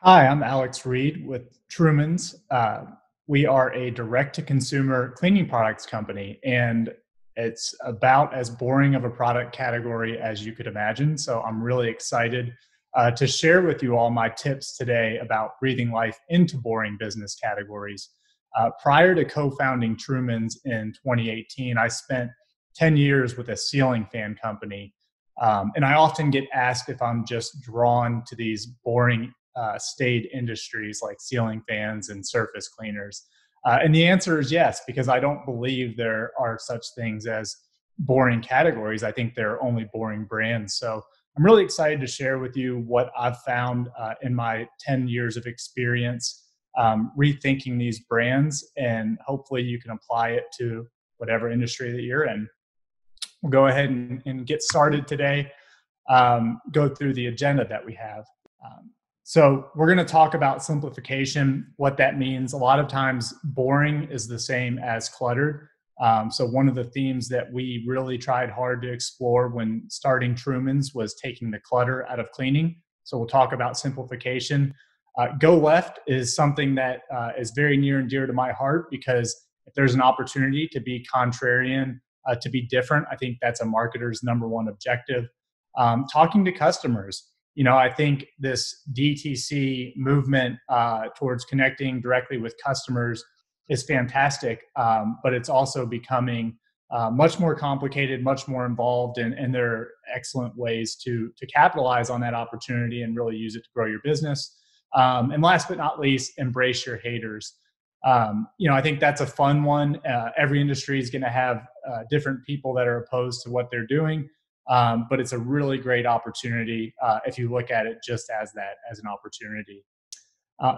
Hi, I'm Alex Reed with Truman's. We are a direct-to-consumer cleaning products company, and it's about as boring of a product category as you could imagine. So I'm really excited to share with you all my tips today about breathing life into boring business categories. Prior to co-founding Truman's in 2018, I spent 10 years with a ceiling fan company. And I often get asked if I'm just drawn to these boring staid industries like ceiling fans and surface cleaners? And the answer is yes, because I don't believe there are such things as boring categories. I think there are only boring brands. So I'm really excited to share with you what I've found in my 10 years of experience rethinking these brands, and hopefully you can apply it to whatever industry that you're in. We'll go ahead and get started today, go through the agenda that we have. So we're going to talk about simplification, what that means. A lot of times boring is the same as cluttered. So one of the themes that we really tried hard to explore when starting Truman's was taking the clutter out of cleaning. So we'll talk about simplification. Go left is something that is very near and dear to my heart, because if there's an opportunity to be contrarian, to be different, I think that's a marketer's number one objective. Talking to customers. I think this DTC movement towards connecting directly with customers is fantastic, but it's also becoming much more complicated, much more involved, and there are excellent ways to capitalize on that opportunity and really use it to grow your business. And last but not least, embrace your haters. I think that's a fun one. Every industry is going to have different people that are opposed to what they're doing. But it's a really great opportunity if you look at it just as that, as an opportunity.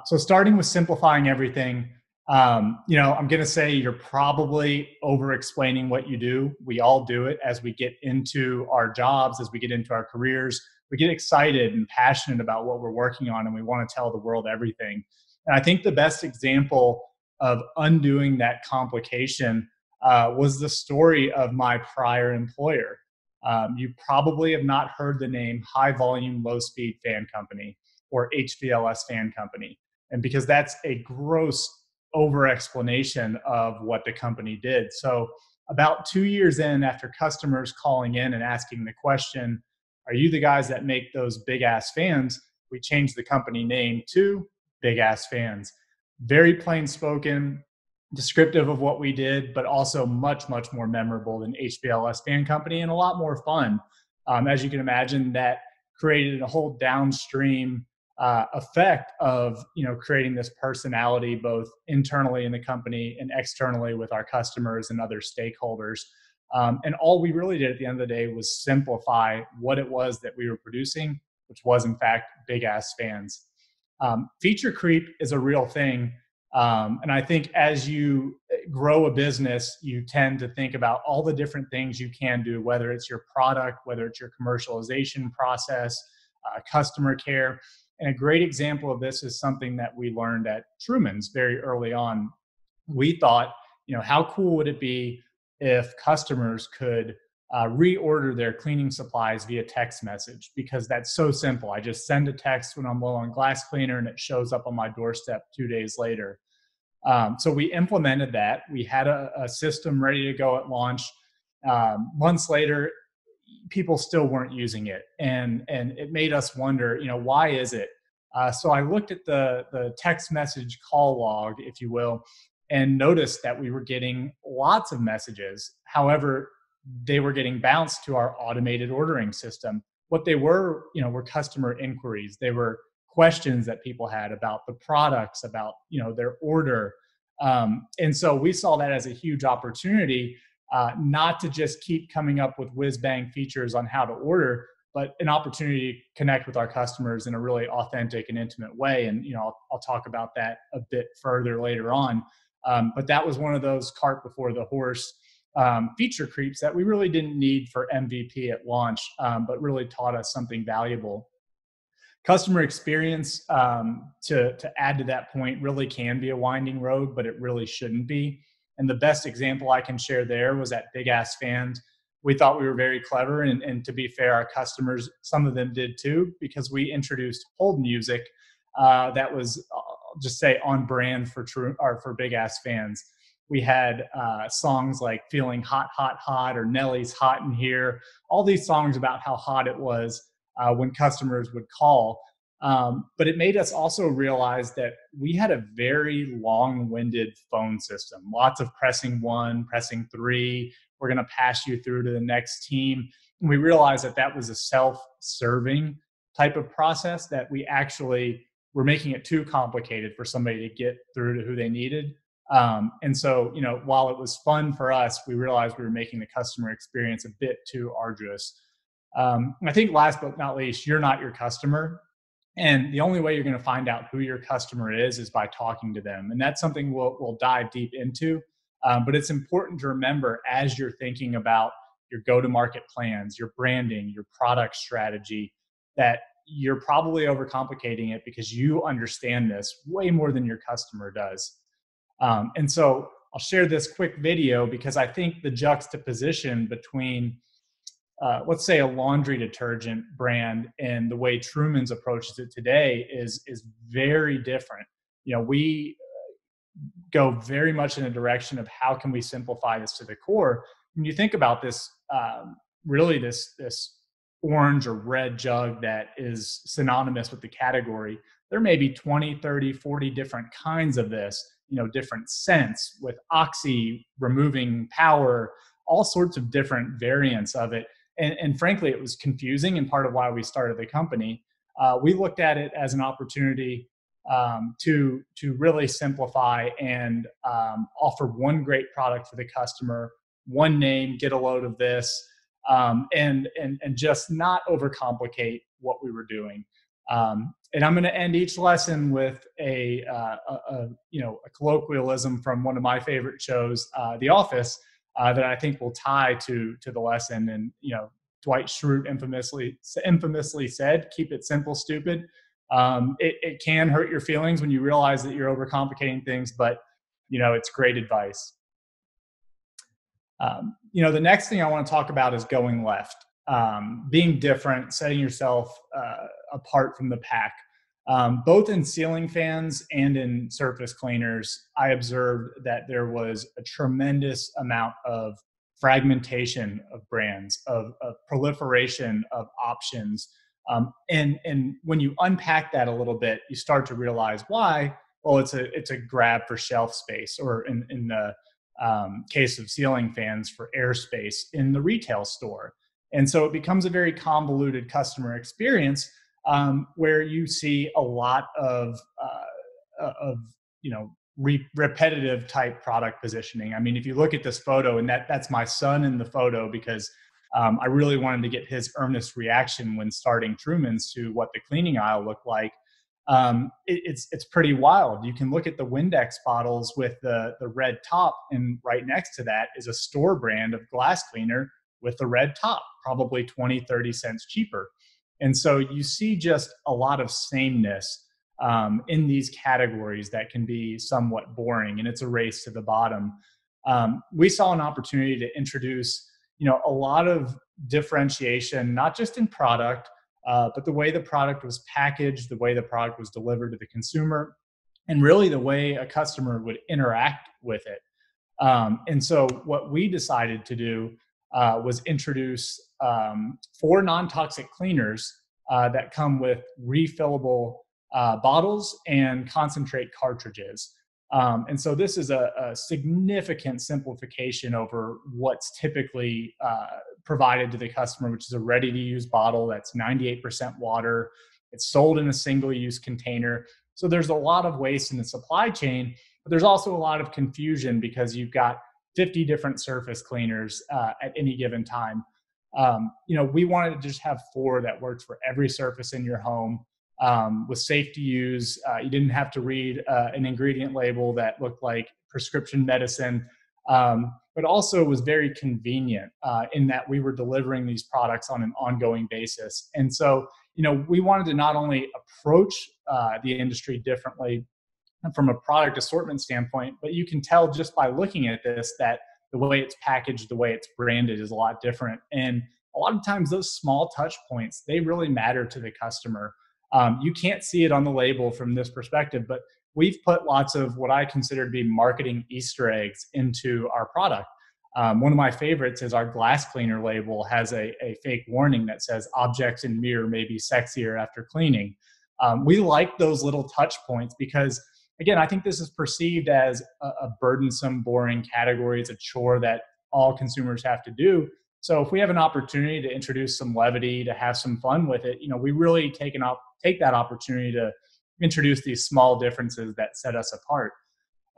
So starting with simplifying everything, I'm going to say you're probably over explaining what you do. We all do it as we get into our jobs, as we get into our careers. We get excited and passionate about what we're working on, and we want to tell the world everything. And I think the best example of undoing that complication was the story of my prior employer. You probably have not heard the name High Volume Low Speed Fan Company, or HVLS Fan Company. And because that's a gross over explanation of what the company did. So about 2 years in, after customers calling in and asking the question, are you the guys that make those big ass fans? We changed the company name to Big Ass Fans. Very plain spoken, descriptive of what we did, but also much, much more memorable than HBLS Fan Company, and a lot more fun. As you can imagine, that created a whole downstream effect of creating this personality both internally in the company and externally with our customers and other stakeholders. And all we really did at the end of the day was simplify what it was that we were producing, which was in fact big ass fans. Feature creep is a real thing. And I think as you grow a business, you tend to think about all the different things you can do, whether it's your product, whether it's your commercialization process, customer care. And a great example of this is something that we learned at Truman's very early on. We thought, how cool would it be if customers could reorder their cleaning supplies via text message, because that's so simple. I just send a text when I'm low on glass cleaner and it shows up on my doorstep 2 days later. So we implemented that. We had a system ready to go at launch. Months later, people still weren't using it. And it made us wonder, why is it? So I looked at the text message call log, if you will, and noticed that we were getting lots of messages. However, they were getting bounced to our automated ordering system. What they were customer inquiries. They were questions that people had about the products, about their order. And so we saw that as a huge opportunity, not to just keep coming up with whiz bang features on how to order, but an opportunity to connect with our customers in a really authentic and intimate way. And I'll talk about that a bit further later on. But that was one of those cart before the horse feature creeps that we really didn't need for MVP at launch, but really taught us something valuable. Customer experience, to add to that point, really can be a winding road, but it really shouldn't be. And the best example I can share there was at Big Ass Fans. We thought we were very clever, and to be fair, our customers, some of them did too, because we introduced hold music that was, just say, on brand for true or for big ass fans. We had songs like "Feeling Hot, Hot, Hot" or "Nelly's Hot in Here." All these songs about how hot it was when customers would call. But it made us also realize that we had a very long-winded phone system. Lots of pressing one, pressing three. We're going to pass you through to the next team. And we realized that that was a self-serving type of process, that we actually were making it too complicated for somebody to get through to who they needed. And so, while it was fun for us, we realized we were making the customer experience a bit too arduous. I think last but not least, you're not your customer. And the only way you're going to find out who your customer is by talking to them. And that's something we'll dive deep into. But it's important to remember as you're thinking about your go-to-market plans, your branding, your product strategy, that you're probably overcomplicating it because you understand this way more than your customer does. And so I'll share this quick video because I think the juxtaposition between let's say a laundry detergent brand and the way Truman's approaches it today is very different. We go very much in a direction of how can we simplify this to the core. When you think about this, really this orange or red jug that is synonymous with the category, there may be 20, 30, 40 different kinds of this, different scents with oxy, removing power, all sorts of different variants of it. And frankly, it was confusing, and part of why we started the company. We looked at it as an opportunity to really simplify and offer one great product for the customer, one name, get a load of this, and just not overcomplicate what we were doing. And I'm going to end each lesson with a colloquialism from one of my favorite shows, The Office. That I think will tie to the lesson. And Dwight Schrute infamously said, "Keep it simple, stupid." It can hurt your feelings when you realize that you're overcomplicating things, but it's great advice. The next thing I want to talk about is going left, being different, setting yourself apart from the pack. Both in ceiling fans and in surface cleaners, I observed that there was a tremendous amount of fragmentation of brands, of proliferation of options. And when you unpack that a little bit, you start to realize why. Well, it's a grab for shelf space, or in the case of ceiling fans, for airspace in the retail store. And so it becomes a very convoluted customer experience, where you see a lot of repetitive type product positioning. I mean, if you look at this photo, and that's my son in the photo, because I really wanted to get his earnest reaction when starting Truman's to what the cleaning aisle looked like. It's pretty wild. You can look at the Windex bottles with the red top, and right next to that is a store brand of glass cleaner with the red top, probably 20, 30 cents cheaper. And so you see just a lot of sameness in these categories that can be somewhat boring, and it's a race to the bottom. We saw an opportunity to introduce, a lot of differentiation, not just in product, but the way the product was packaged, the way the product was delivered to the consumer, and really the way a customer would interact with it. And so what we decided to do was introduce 4 non-toxic cleaners that come with refillable bottles and concentrate cartridges. And so this is a significant simplification over what's typically provided to the customer, which is a ready-to-use bottle that's 98% water. It's sold in a single-use container. So there's a lot of waste in the supply chain, but there's also a lot of confusion because you've got 50 different surface cleaners at any given time. We wanted to just have 4 that worked for every surface in your home, was safe to use. You didn't have to read an ingredient label that looked like prescription medicine, but also was very convenient in that we were delivering these products on an ongoing basis. And so, we wanted to not only approach the industry differently from a product assortment standpoint, but you can tell just by looking at this that the way it's packaged, the way it's branded is a lot different. And a lot of times those small touch points, they really matter to the customer. You can't see it on the label from this perspective, but we've put lots of what I consider to be marketing Easter eggs into our product. One of my favorites is our glass cleaner label has a fake warning that says objects in mirror may be sexier after cleaning. We like those little touch points because, again, I think this is perceived as a burdensome, boring category. It's a chore that all consumers have to do. So if we have an opportunity to introduce some levity, to have some fun with it, we really take that opportunity to introduce these small differences that set us apart.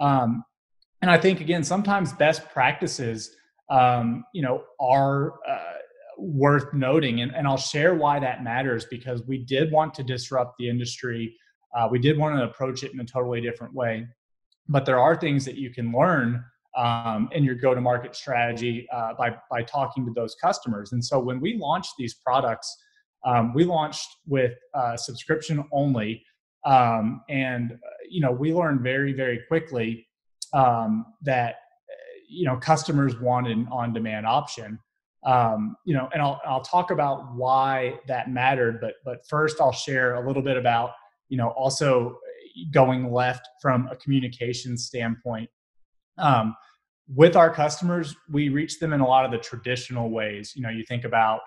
And I think, again, sometimes best practices, are worth noting. And I'll share why that matters, because we did want to disrupt the industry. We did want to approach it in a totally different way. But there are things that you can learn in your go-to-market strategy by talking to those customers. And so when we launched these products, we launched with subscription only. We learned very, very quickly that customers wanted an on-demand option. And I'll talk about why that mattered, but first I'll share a little bit about also going left from a communication standpoint. With our customers, we reach them in a lot of the traditional ways. You think about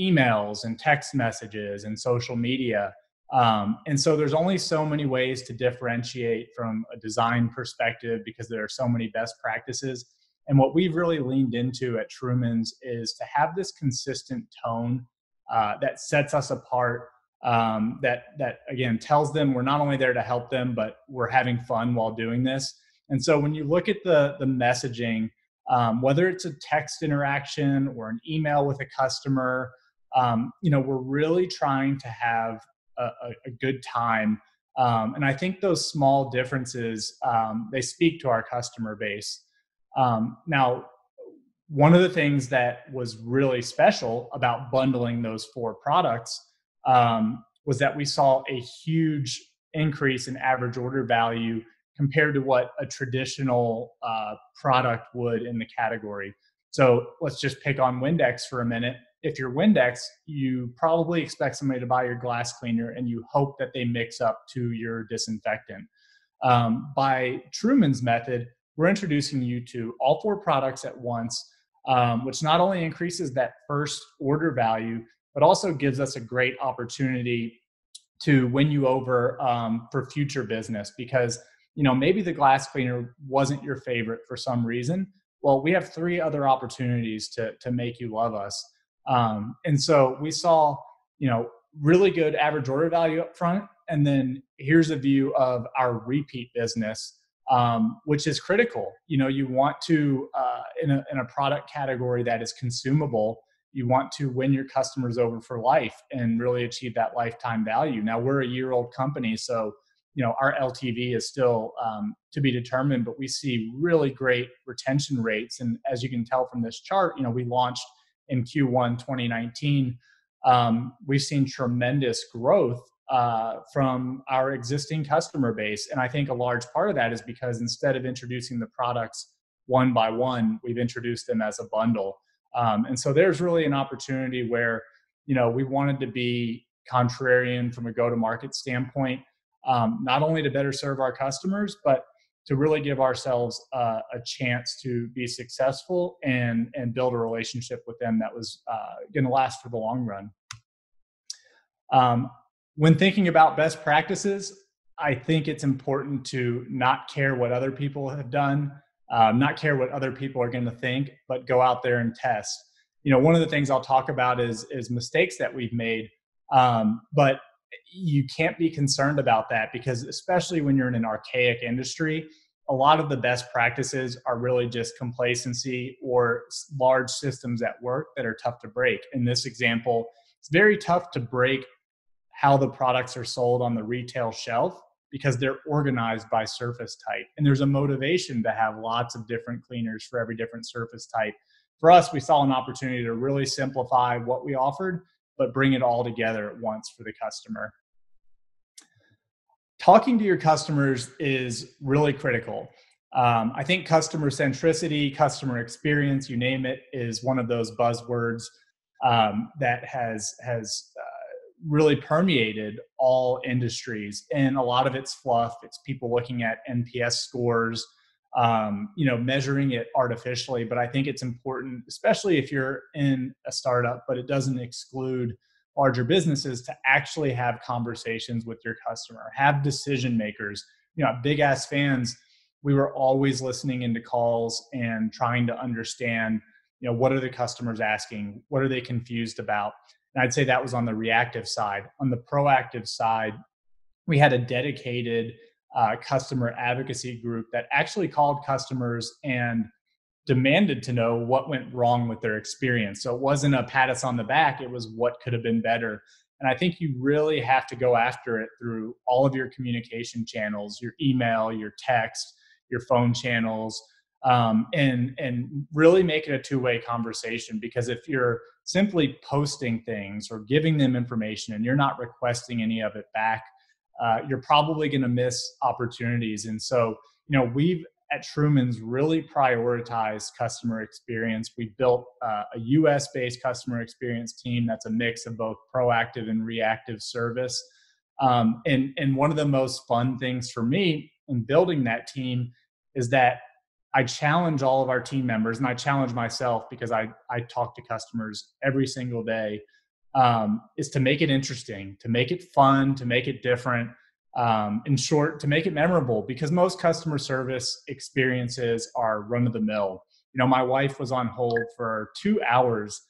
emails and text messages and social media. And so there's only so many ways to differentiate from a design perspective because there are so many best practices. And what we've really leaned into at Truman's is to have this consistent tone that sets us apart, that again tells them we're not only there to help them, but we're having fun while doing this. And so when you look at the messaging, whether it's a text interaction or an email with a customer, we're really trying to have a good time. And I think those small differences, they speak to our customer base. Now, one of the things that was really special about bundling those 4 products was that we saw a huge increase in average order value compared to what a traditional product would in the category. So let's just pick on Windex for a minute. If you're Windex, you probably expect somebody to buy your glass cleaner and you hope that they mix up to your disinfectant. By Truman's method, we're introducing you to all 4 products at once, which not only increases that first order value, but also gives us a great opportunity to win you over for future business. Because maybe the glass cleaner wasn't your favorite for some reason. Well, we have 3 other opportunities to make you love us. And so we saw, really good average order value up front. And then here's a view of our repeat business, which is critical. You want to, in a product category that is consumable, you want to win your customers over for life and really achieve that lifetime value. Now, we're a year-old company, so our LTV is still to be determined, but we see really great retention rates. And as you can tell from this chart, we launched in Q1 2019. We've seen tremendous growth from our existing customer base. And I think a large part of that is because instead of introducing the products one by one, we've introduced them as a bundle. And so there's really an opportunity where, we wanted to be contrarian from a go-to-market standpoint, not only to better serve our customers, but to really give ourselves a chance to be successful and build a relationship with them that was going to last for the long run. When thinking about best practices, I think it's important to not care what other people have done, not care what other people are going to think, but go out there and test. One of the things I'll talk about is mistakes that we've made, but you can't be concerned about that because especially when you're in an archaic industry, a lot of the best practices are really just complacency or large systems at work that are tough to break. In this example, it's very tough to break how the products are sold on the retail shelf because they're organized by surface type. And there's a motivation to have lots of different cleaners for every different surface type. For us, we saw an opportunity to really simplify what we offered, but bring it all together at once for the customer. Talking to your customers is really critical. I think customer centricity, customer experience, you name it, is one of those buzzwords that has really permeated all industries. And a lot of it's fluff. It's people looking at NPS scores, measuring it artificially. But I think it's important, especially if you're in a startup, but it doesn't exclude larger businesses, to actually have conversations with your customer, have decision makers. Big ass fans, we were always listening into calls and trying to understand, what are the customers asking? What are they confused about? And I'd say that was on the reactive side. On the proactive side, we had a dedicated customer advocacy group that actually called customers and demanded to know what went wrong with their experience. So it wasn't a pat us on the back, it was what could have been better. And I think you really have to go after it through all of your communication channels, your email, your text, your phone channels, and really make it a two-way conversation. Because if you're simply posting things or giving them information and you're not requesting any of it back, you're probably going to miss opportunities. And so, we've at Truman's really prioritized customer experience. We built a US based customer experience team that's a mix of both proactive and reactive service. And one of the most fun things for me in building that team is that I challenge all of our team members, and I challenge myself because I talk to customers every single day, is to make it interesting, to make it fun, to make it different. In short, to make it memorable, because most customer service experiences are run of the mill. My wife was on hold for 2 hours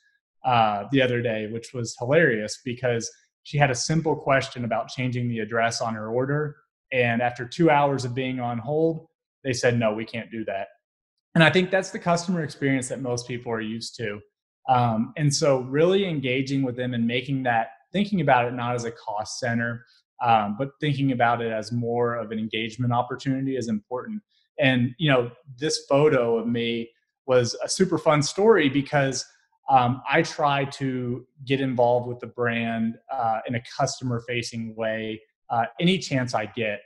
the other day, which was hilarious because she had a simple question about changing the address on her order. And after 2 hours of being on hold, they said, no, we can't do that. And I think that's the customer experience that most people are used to. And so really engaging with them and making that, thinking about it not as a cost center, but thinking about it as more of an engagement opportunity is important. And, this photo of me was a super fun story because I try to get involved with the brand in a customer facing way any chance I get.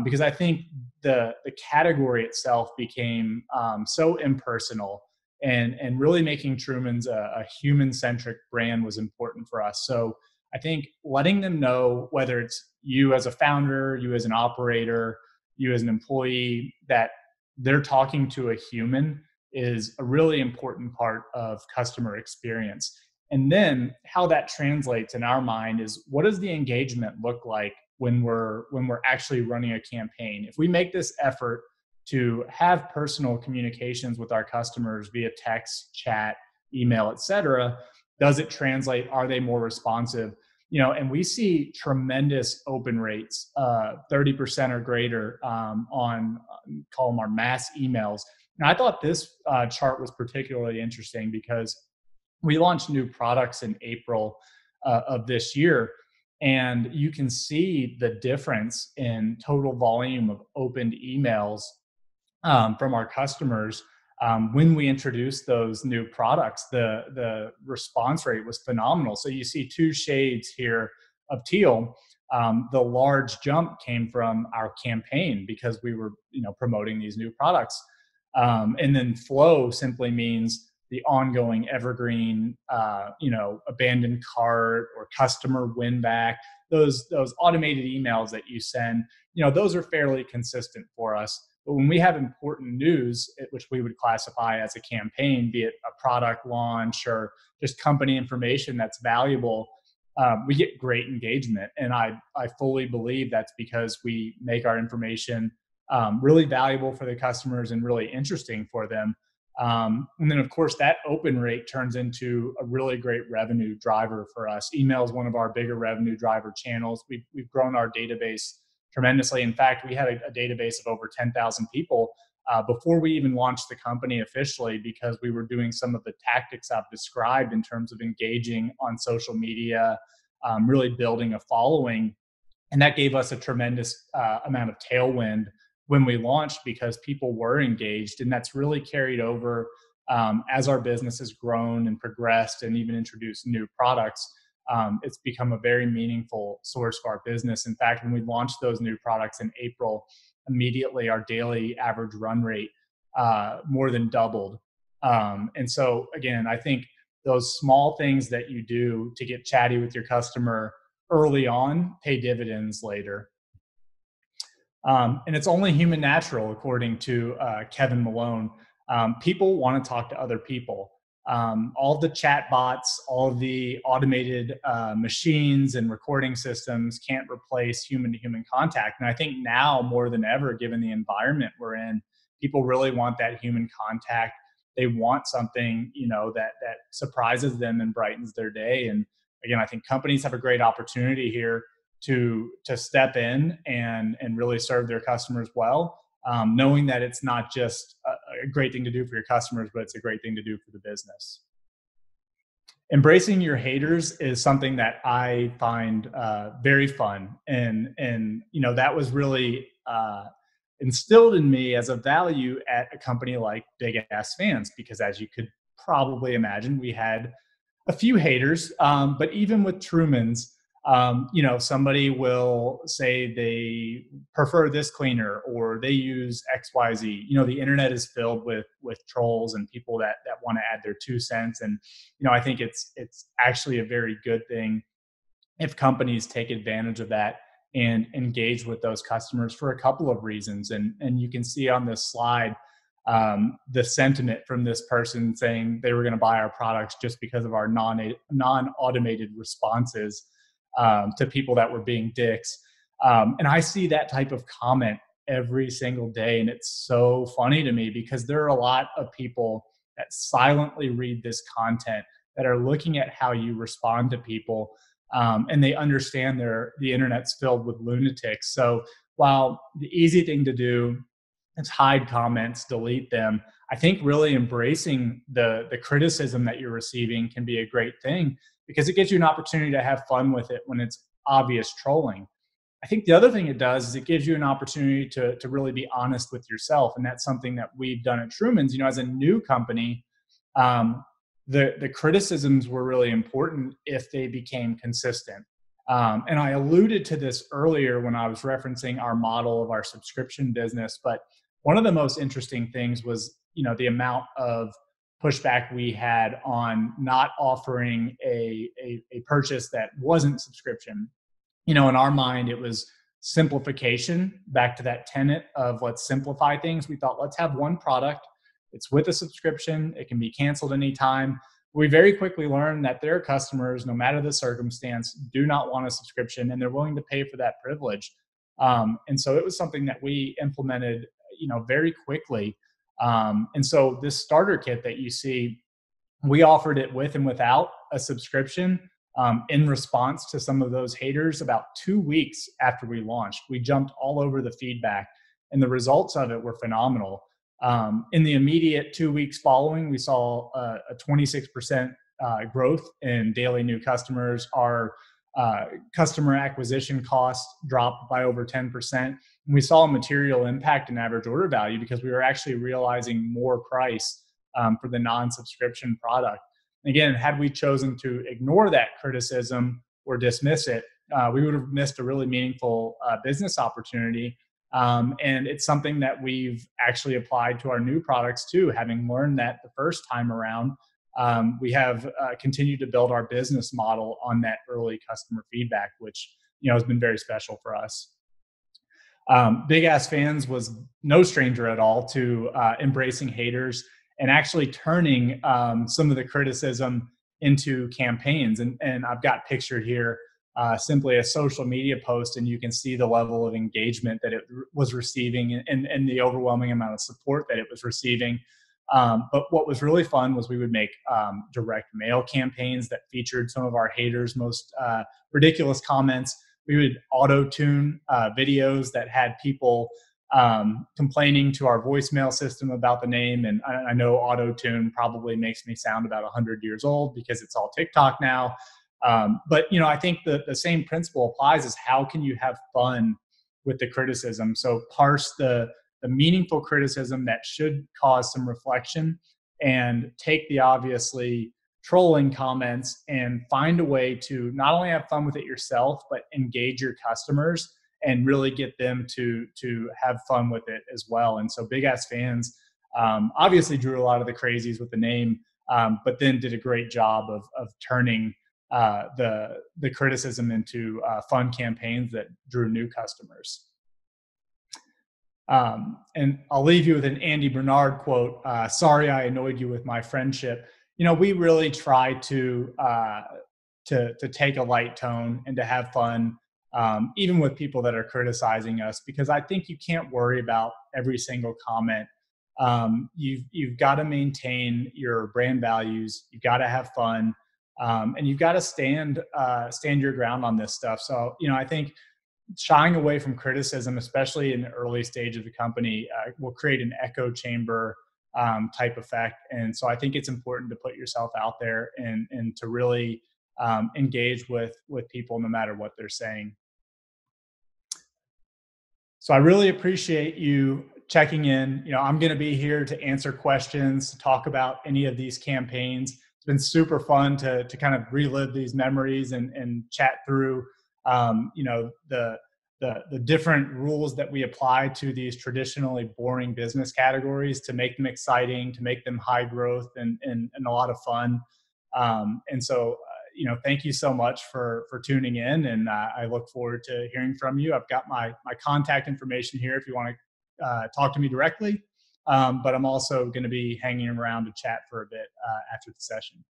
Because I think the category itself became so impersonal, and really making Truman's a human centric brand was important for us. So I think letting them know, whether it's you as a founder, you as an operator, you as an employee, that they're talking to a human is a really important part of customer experience. And then how that translates in our mind is, what does the engagement look like when we're actually running a campaign? If we make this effort to have personal communications with our customers via text, chat, email, etc., does it translate? Are they more responsive? And we see tremendous open rates, 30% or greater, on call them our mass emails. Now, I thought this chart was particularly interesting because we launched new products in April of this year, and you can see the difference in total volume of opened emails from our customers. When we introduced those new products, the response rate was phenomenal. So you see two shades here of teal. The large jump came from our campaign because we were, promoting these new products. And then flow simply means the ongoing evergreen, abandoned cart or customer win back. Those automated emails that you send, those are fairly consistent for us. But when we have important news, which we would classify as a campaign, be it a product launch or just company information that's valuable, we get great engagement. And I fully believe that's because we make our information really valuable for the customers and really interesting for them. And then, of course, that open rate turns into a really great revenue driver for us. Email is one of our bigger revenue driver channels. We've grown our database tremendously. In fact, we had a database of over 10,000 people before we even launched the company officially, because we were doing some of the tactics I've described in terms of engaging on social media, really building a following. And that gave us a tremendous amount of tailwind when we launched, because people were engaged. And that's really carried over as our business has grown and progressed and even introduced new products. It's become a very meaningful source for our business. In fact, when we launched those new products in April, immediately our daily average run rate more than doubled. And so again, I think those small things that you do to get chatty with your customer, early on pay dividends later. And it's only human natural, according to Kevin Malone. People want to talk to other people. All the chat bots, all of the automated machines and recording systems can't replace human to human contact. And I think now more than ever, given the environment we're in, people really want that human contact. They want something, that surprises them and brightens their day. And again, I think companies have a great opportunity here to step in and really serve their customers well, knowing that it's not just a great thing to do for your customers, but it's a great thing to do for the business. Embracing your haters is something that I find very fun, and that was really instilled in me as a value at a company like Big Ass Fans, because as you could probably imagine, we had a few haters, but even with Truman's, somebody will say they prefer this cleaner or they use XYZ. The internet is filled with trolls and people that want to add their 2 cents. And, I think it's actually a very good thing if companies take advantage of that and engage with those customers for a couple of reasons. And you can see on this slide the sentiment from this person saying they were going to buy our products just because of our non-automated responses to people that were being dicks. And I see that type of comment every single day. And it's so funny to me because there are a lot of people that silently read this content, that are looking at how you respond to people. And they understand the internet's filled with lunatics. So while the easy thing to do is hide comments, delete them, I think really embracing the criticism that you're receiving can be a great thing, because it gives you an opportunity to have fun with it when it's obvious trolling. I think the other thing it does is it gives you an opportunity to really be honest with yourself. And that's something that we've done at Truman's. As a new company, the criticisms were really important if they became consistent. And I alluded to this earlier when I was referencing our model of our subscription business. But one of the most interesting things was, the amount of pushback we had on not offering a purchase that wasn't subscription. In our mind, it was simplification, back to that tenet of let's simplify things. We thought, let's have one product. It's with a subscription. It can be canceled anytime. We very quickly learned that their customers, no matter the circumstance, do not want a subscription, and they're willing to pay for that privilege. And so it was something that we implemented, very quickly. And so this starter kit that you see, we offered it with and without a subscription, in response to some of those haters. About 2 weeks after we launched, we jumped all over the feedback, and the results of it were phenomenal. In the immediate 2 weeks following, we saw a 26% growth in daily new customers. Our customer acquisition costs dropped by over 10%. And we saw a material impact in average order value because we were actually realizing more price for the non-subscription product. Again, had we chosen to ignore that criticism or dismiss it, we would have missed a really meaningful business opportunity. And it's something that we've actually applied to our new products too. Having learned that the first time around, we have continued to build our business model on that early customer feedback, which has been very special for us. Big Ass Fans was no stranger at all to embracing haters and actually turning some of the criticism into campaigns. And I've got pictured here simply a social media post, and you can see the level of engagement that it was receiving and the overwhelming amount of support that it was receiving. But what was really fun was we would make direct mail campaigns that featured some of our haters' most ridiculous comments. We would auto-tune videos that had people complaining to our voicemail system about the name. And I know auto-tune probably makes me sound about 100 years old because it's all TikTok now. But I think the same principle applies: is how can you have fun with the criticism? So parse the meaningful criticism that should cause some reflection, and take the obviously trolling comments and find a way to not only have fun with it yourself, but engage your customers and really get them to have fun with it as well. And so Big Ass Fans obviously drew a lot of the crazies with the name, but then did a great job of turning the criticism into fun campaigns that drew new customers. And I'll leave you with an Andy Bernard quote. Sorry, I annoyed you with my friendship. We really try to take a light tone and to have fun, even with people that are criticizing us, because I think you can't worry about every single comment. You've got to maintain your brand values. You've got to have fun, and you've got to stand your ground on this stuff. So I think shying away from criticism, especially in the early stage of the company, will create an echo chamber type effect. And so I think it's important to put yourself out there and to really engage with people no matter what they're saying. So I really appreciate you checking in. I'm going to be here to answer questions, to talk about any of these campaigns. It's been super fun to kind of relive these memories and chat through, the different rules that we apply to these traditionally boring business categories to make them exciting, to make them high growth and a lot of fun. And so, thank you so much for tuning in, and I look forward to hearing from you. I've got my contact information here if you want to talk to me directly. But I'm also going to be hanging around to chat for a bit after the session.